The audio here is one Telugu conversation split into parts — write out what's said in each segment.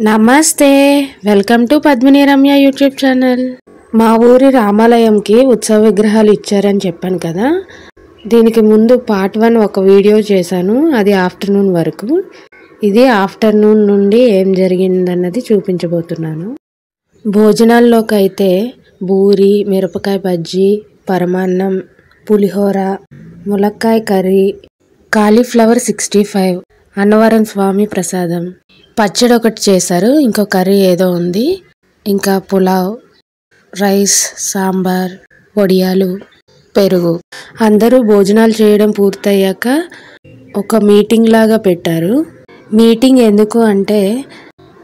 నమస్తే, welcome to Padmini Ramya YouTube channel. మా ఊరి రామాలయంకి ఉత్సవ విగ్రహాలు ఇచ్చారని చెప్పాను కదా. దీనికి ముందు పార్ట్ 1 ఒక వీడియో చేశాను, అది ఆఫ్టర్నూన్ వరకు. ఇది ఆఫ్టర్నూన్ నుండి ఏం జరిగిందన్నది చూపించబోతున్నాను. భోజనాల్లోకి అయితే బూరి, మిరపకాయ బజ్జీ, పరమాన్నం, పులిహోర, ములక్కాయ కర్రీ, కాలీఫ్లవర్ 65, అన్నవరం స్వామి ప్రసాదం, పచ్చడి ఒకటి చేశారు, ఇంకో కర్రీ ఏదో ఉంది, ఇంకా పులావ్, రైస్, సాంబార్, వడియాలు, పెరుగు. అందరూ భోజనాలు చేయడం పూర్తయ్యాక ఒక మీటింగ్ లాగా పెట్టారు. మీటింగ్ ఎందుకు అంటే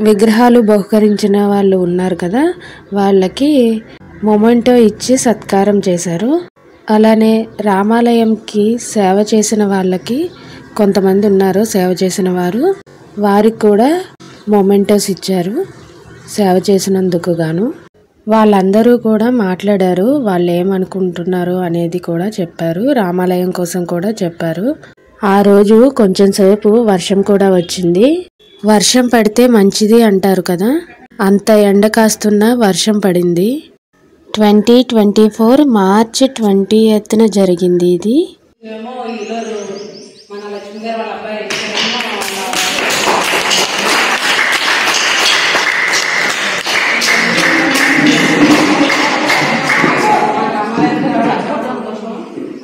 విగ్రహాలు బహుకరించిన వాళ్ళు ఉన్నారు కదా, వాళ్ళకి మొమెంటో ఇచ్చి సత్కారం చేశారు. అలానే రామాలయంకి సేవ చేసిన వాళ్ళకి కొంతమంది ఉన్నారు, సేవ చేసిన వారు, వారికి కూడా మొమెంటోస్ ఇచ్చారు సేవ చేసినందుకు గాను. వాళ్ళందరూ కూడా మాట్లాడారు, వాళ్ళు ఏమనుకుంటున్నారు అనేది కూడా చెప్పారు, రామాలయం కోసం కూడా చెప్పారు. ఆ రోజు కొంచెం సేపు వర్షం కూడా వచ్చింది. వర్షం పడితే మంచిది అంటారు కదా, అంత ఎండ కాస్తున్నా వర్షం పడింది. 2024 మార్చి 20న జరిగింది ఇది.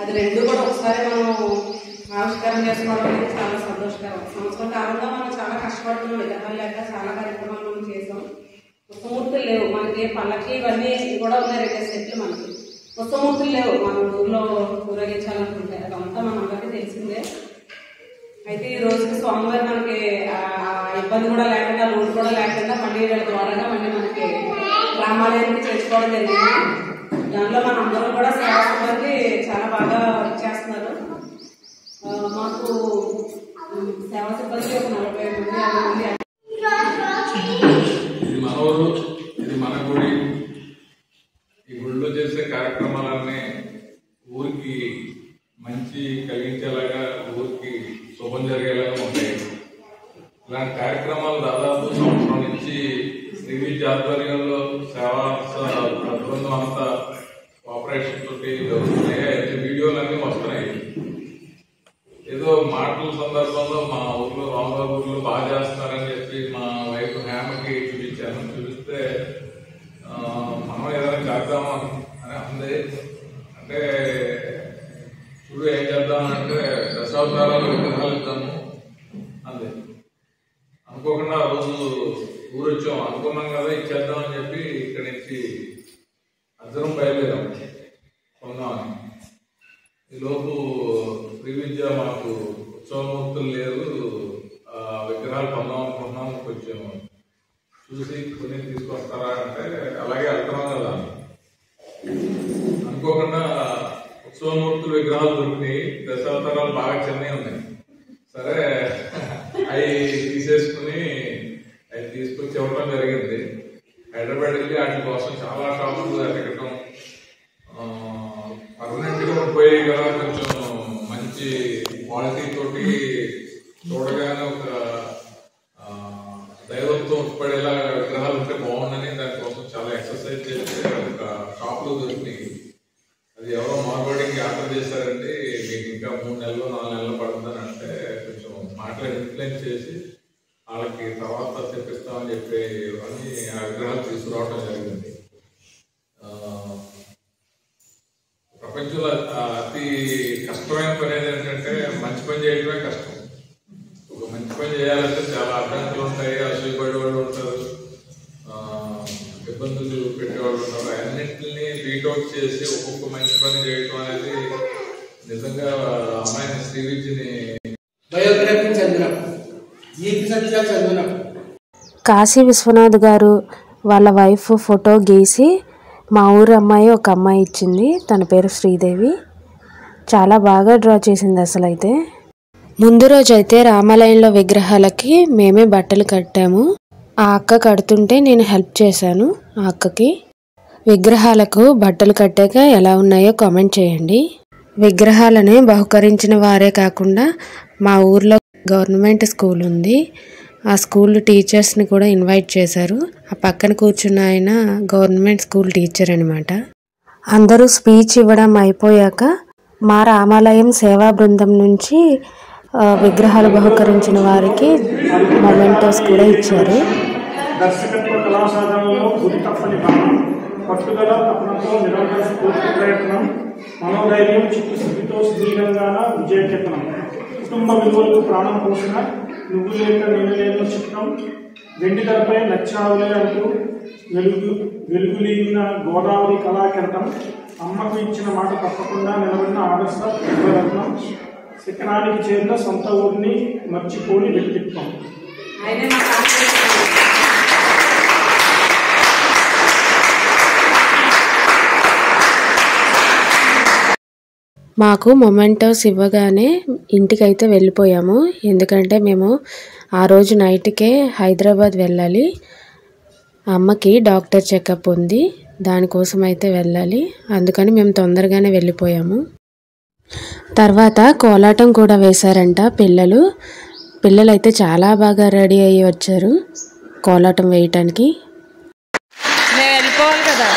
అది రెండు కూడా ఒకసారి మనం ఆవిష్కరణ చేసుకోవడం అనేది చాలా సంతోషకరం. సంవత్సరం కాలంలో మనం చాలా కష్టపడుతున్నాం, విగ్రహాలు లేక చాలా కార్యక్రమాలు మనం చేసాం. పుస్తమూర్తులు లేవు మనకి, పళ్ళకి ఇవన్నీ కూడా ఉన్నాయి, 2 సెట్లు. మనకి పుస్తమూర్తులు లేవు మన ఊర్లో ఊరేగించాలనుకుంటే, అదంతా మనందరికీ తెలిసిందే. అయితే ఈ రోజుకి స్వామివారి మనకి ఇబ్బంది కూడా లేకుండా, లోటు కూడా లేకుండా మళ్ళీ వీళ్ళ ద్వారాగా మళ్ళీ మనకి రామాలయానికి చేర్చుకోవడం జరిగింది. దానిలో మన అందరం కూడా సేవా సిబ్బంది చాలా బాగా వర్క్ చేస్తున్నారు. మాకు సేవా సిబ్బంది ఒక 40 మంది 50 మంది. ఇది మన ఊరు, ఇది మన గుడి. ఈ గుడిలో చేసే కార్యక్రమాలన్నీ ఊరికి మంచి కలిగించేలాగా, ఊరికి శుభం జరిగేలాగా ఉంటాయి. ఇలాంటి కార్యక్రమాలు దాదాపు సంవత్సరం నుంచి శ్రీవిద్య ఆధ్వర్యంలో సేవా బృందం అంతా ఆపరేషన్ తోటి జరుగుతున్నాయి. అయితే వీడియోలన్నీ వస్తున్నాయి. ఏదో మాటల సందర్భంలో మా ఊర్లో రామబాబు ఊర్లో బాగా చేస్తున్నారని చెప్పి మా వైఫ్ హేమకి చూపించాను. చూపిస్తే మనం ఏదైనా చేద్దామా అని అంది. అంటే చూడు ఏం చేద్దామంటే దశావతారాలు విగ్రహాలు ఇద్దాము అంది. అనుకోకుండా ఆ రోజు ఊరొచ్చాం, అనుకున్నాం కదా ఇచ్చేద్దామని చెప్పి ఇక్కడి నుంచి అందరం బయలుదేరాం కొందామని. ఈలోపు శ్రీవిద్య మాకు ఉత్సవమూర్తులు లేరు, విగ్రహాలు కొందాం అనుకుంటున్నాం, కొంచెం చూసి కొని తీసుకొస్తారా అంటే అలాగే వెళ్తున్నాం కదా. అనుకోకుండా ఉత్సవమూర్తులు విగ్రహాలు దొరికినాయి. దశావతారాలు బాగా చిన్నవి ఉన్నాయి. సరే అవి తీసేసుకుని అవి తీసుకొచ్చి ఇవ్వడం జరిగింది. హైదరాబాద్ వెళ్ళి వాటి కోసం చాలా షాపులు ఎక్కడం, పర్మనెంట్ గా పోయాయి కదా, కొంచెం మంచి క్వాలిటీ తోటి చూడగానే ఒక దైవంతో ఉత్పడేలా విగ్రహాలు ఉంటే బాగుండని దానికోసం చాలా ఎక్సర్సైజ్ చేస్తే ఒక షాపులో దొరికినాయి. అది ఎవరో మార్కెటింగ్ ఆర్డర్ చేశారంటే మీకు ఇంకా 3 నెలలు 4 నెలలు పడుతుందని అంటే కొంచెం మాట్లాడి ఇన్ఫ్లుయెన్స్ చేసి వాళ్ళకి తర్వాత తెప్పిస్తామని చెప్పి అన్ని ఆ విగ్రహాలు తీసుకురావడం జరిగింది. ప్రపంచంలో అతి కష్టమైన పని ఏంటంటే మంచి పని చేయడమే కష్టం. ఒక మంచి పని చేయాలంటే చాలా అడ్డంకులు ఉంటాయి, అసూయపడేవాళ్ళు ఉంటారు, ఇబ్బందులు పెట్టేవాళ్ళు ఉంటారు. అన్నింటినీ బీట్అవుట్ చేసి ఒక్కొక్క మంచి పని చేయడం అనేది నిజంగా అమ్మాయిని శ్రీవిద్యని బయోగ్రఫీ చదివినాం, జీవిత సత్యాలు చదివినాం. కాశీ విశ్వనాథ్ గారు వాళ్ళ వైఫ్ ఫోటో గీసి మా ఊరు అమ్మాయి ఒక అమ్మాయి ఇచ్చింది, తన పేరు శ్రీదేవి. చాలా బాగా డ్రా చేసింది అసలు. అయితే ముందు రోజు అయితే రామాలయంలో విగ్రహాలకి మేమే బట్టలు కట్టాము. ఆ అక్క కడుతుంటే నేను హెల్ప్ చేశాను ఆ అక్కకి. విగ్రహాలకు బట్టలు కట్టాక ఎలా ఉన్నాయో కామెంట్ చేయండి. విగ్రహాలని బహుకరించిన వారే కాకుండా మా ఊర్లో గవర్నమెంట్ స్కూల్ ఉంది, ఆ స్కూల్ టీచర్స్ని కూడా ఇన్వైట్ చేశారు. ఆ పక్కన కూర్చున్న ఆయన గవర్నమెంట్ స్కూల్ టీచర్ అనమాట. అందరూ స్పీచ్ ఇవ్వడం అయిపోయాక మా రామాలయం సేవా బృందం నుంచి విగ్రహాలు బహుకరించిన వారికి మొమెంటోస్ కూడా ఇచ్చారు. దర్శకత్వ కళాసాధనలో గురి తప్పని భావం, పట్టుదల తపనతో నిరంతర స్ఫూర్తి ప్రయత్నం, మనోధైర్యం చిత్తశుద్ధితో శ్రీరంగాన విజయకేతనం, కుటుంబ విలువలకు ప్రాణం పోసిన నువ్వు లేక నేను లేని చిత్రం, వెండి తెరపై నచ్చావులే అంటూ వెలుగులీన గోదావరి కళాకిరటం, అమ్మకు ఇచ్చిన మాట తప్పకుండా నిలబడిన ఆదర్శ రత్నం, శిఖరానికి చేరిన సొంత ఊరిని మర్చిపోని వ్యక్తిత్వం. మాకు మొమెంటోస్ ఇవ్వగానే ఇంటికైతే వెళ్ళిపోయాము. ఎందుకంటే మేము ఆ రోజు నైట్కే హైదరాబాద్ వెళ్ళాలి. అమ్మకి డాక్టర్ చెకప్ ఉంది, దానికోసం అయితే వెళ్ళాలి. అందుకని మేము తొందరగానే వెళ్ళిపోయాము. తర్వాత కోలాటం కూడా వేశారంట పిల్లలు. పిల్లలైతే చాలా బాగా రెడీ అయ్యి వచ్చారు కోలాటం వేయటానికి. వెళ్ళిపోవాలి కదా.